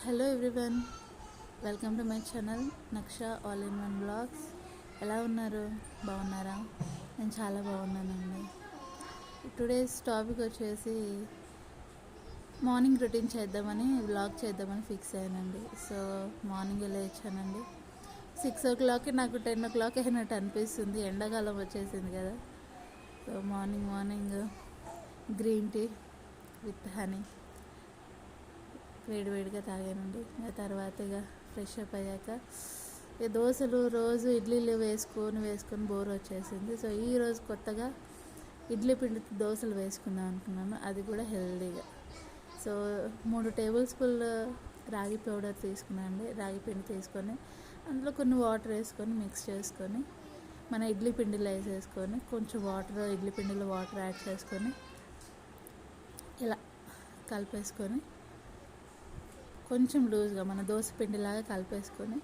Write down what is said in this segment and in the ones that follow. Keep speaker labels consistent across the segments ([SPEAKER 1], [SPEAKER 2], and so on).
[SPEAKER 1] Hello everyone, welcome to my channel Naksha all in one blogs. ఎలా ఉన్నారు? బాగున్నారా? నేను చాలా బాగున్నానండి. టుడేస్ టాపిక్ వచ్చేసి మార్నింగ్ రొటీన్ చేద్దామని వ్లాగ్ చేద్దామని ఫిక్స్ అయ్యానండి. సో మార్నింగ్ లేచానండి. 6 o'clock, నాకు 10 o'clock అయినట్టు అనిపిస్తుంది. ఎండాకాలం వచ్చేసింది కదా. So morning green tea with honey వేడివేడిగా తాగానండి. ఆ తర్వాత ఇక ఫ్రెష్ అప్ అయ్యాక దోశలు రోజు ఇడ్లీలు వేసుకొని బోర్ వచ్చేసింది. సో ఈరోజు కొత్తగా ఇడ్లీ పిండి దోశలు వేసుకుందాం అనుకున్నాను, అది కూడా హెల్దీగా. సో 3 టేబుల్ స్పూన్లు రాగి పౌడర్ తీసుకున్నాను. రాగి పిండి తీసుకొని అందులో కొన్ని వాటర్ వేసుకొని మిక్స్ చేసుకొని మన ఇడ్లీ పిండిలో వేసేసుకొని కొంచెం ఇడ్లీ పిండిలో వాటర్ యాడ్ చేసుకొని ఇలా కలిపేసుకొని కొంచెం లూజ్గా మన దోశ పిండిలాగా కలిపేసుకొని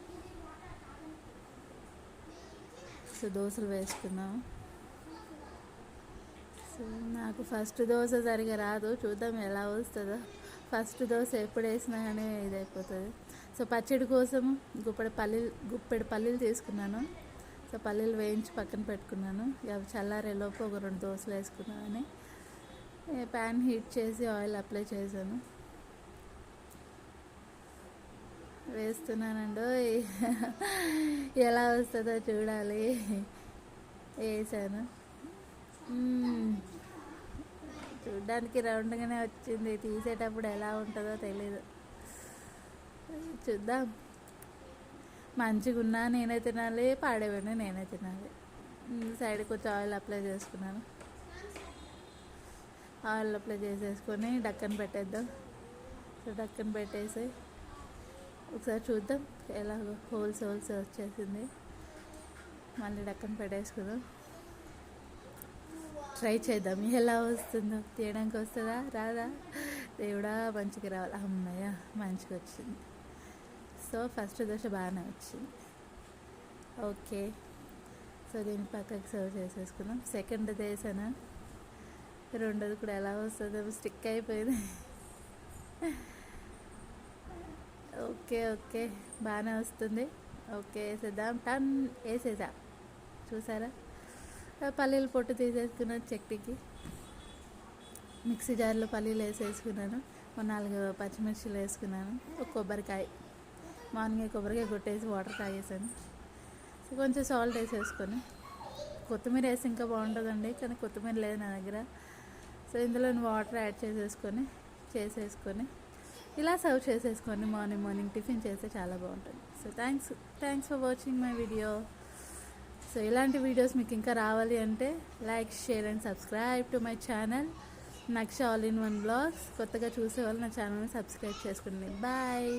[SPEAKER 1] సో దోశలు వేసుకున్నాము. సో నాకు ఫస్ట్ దోశ సరిగా రాదు, చూద్దాం ఎలా వస్తుందో. ఫస్ట్ దోశ ఎప్పుడు వేసినా కానీ ఇదైపోతుంది. సో పచ్చడి కోసం గుప్పెడు పల్లీలు తీసుకున్నాను. సో పల్లీలు వేయించి పక్కన పెట్టుకున్నాను. అవి చల్లారేలోపు ఒక 2 దోశలు వేసుకున్నామని ప్యాన్ హీట్ చేసి ఆయిల్ అప్లై చేశాను. వేస్తున్నానండి. ఎలా వస్తుందో చూడాలి. వేసాను. చూడ్డానికి రౌండ్గానే వచ్చింది, తీసేటప్పుడు ఎలా ఉంటుందో తెలీదు. చూద్దాం. మంచిగా ఉన్నా నేనే తినాలి, పాడేవన్నీ నేనే తినాలి. సైడ్ కొంచెం ఆయిల్ అప్లై చేసుకున్నాను. ఆయిల్ అప్లై చేసేసుకొని డక్కన పెట్టేద్దాం. సో డక్కన పెట్టేసి ఒకసారి చూద్దాం. ఎలా హోల్స్ వచ్చేసింది. మళ్ళీ డక్కన పెట్టేసుకుందాం. ట్రై చేద్దాం ఎలా వస్తుందో. తీయడానికి వస్తుందా రాదా? దేవుడా మంచిగా రావాలి. అమ్మయ్య మంచిగా వచ్చింది. సో ఫస్ట్ దోశ బాగానే వచ్చింది. ఓకే, సో దీన్ని పక్కకి సర్వ్ చేసేసుకుందాం. సెకండ్ వేసాను. రెండోది కూడా ఎలా వస్తుందో స్టిక్ అయిపోయింది. ఓకే బాగానే వస్తుంది. ఓకే వేసేద్దాం. టన్ వేసేసా. చూసారా? పల్లీలు పొట్టు తీసేసుకున్నాను. చట్నీకి మిక్సీ జార్లో పల్లీలు వేసేసుకున్నాను. 4 పచ్చిమిర్చిలు వేసుకున్నాను. ఒక కొబ్బరికాయ, మార్నింగ్ కొబ్బరికాయ కొట్టేసి వాటర్ తాగేసాను. సో కొంచెం సాల్ట్ వేసేసుకొని కొత్తిమీర వేసి ఇంకా బాగుంటుందండి, కానీ కొత్తిమీర లేదు నా దగ్గర. సో ఇందులో వాటర్ యాడ్ చేసేసుకొని ఇలా సర్వ్ చేసేసుకొని మార్నింగ్ టిఫిన్ చేస్తే చాలా బాగుంటుంది. So thanks for watching my video. So ఇలాంటి వీడియోస్ మీకు ఇంకా రావాలి అంటే like, share and subscribe to my channel Naksha all in one blogs. కొత్తగా చూసే వాళ్ళు నా ఛానల్ని సబ్స్క్రైబ్ చేసుకోండి. బాయ్.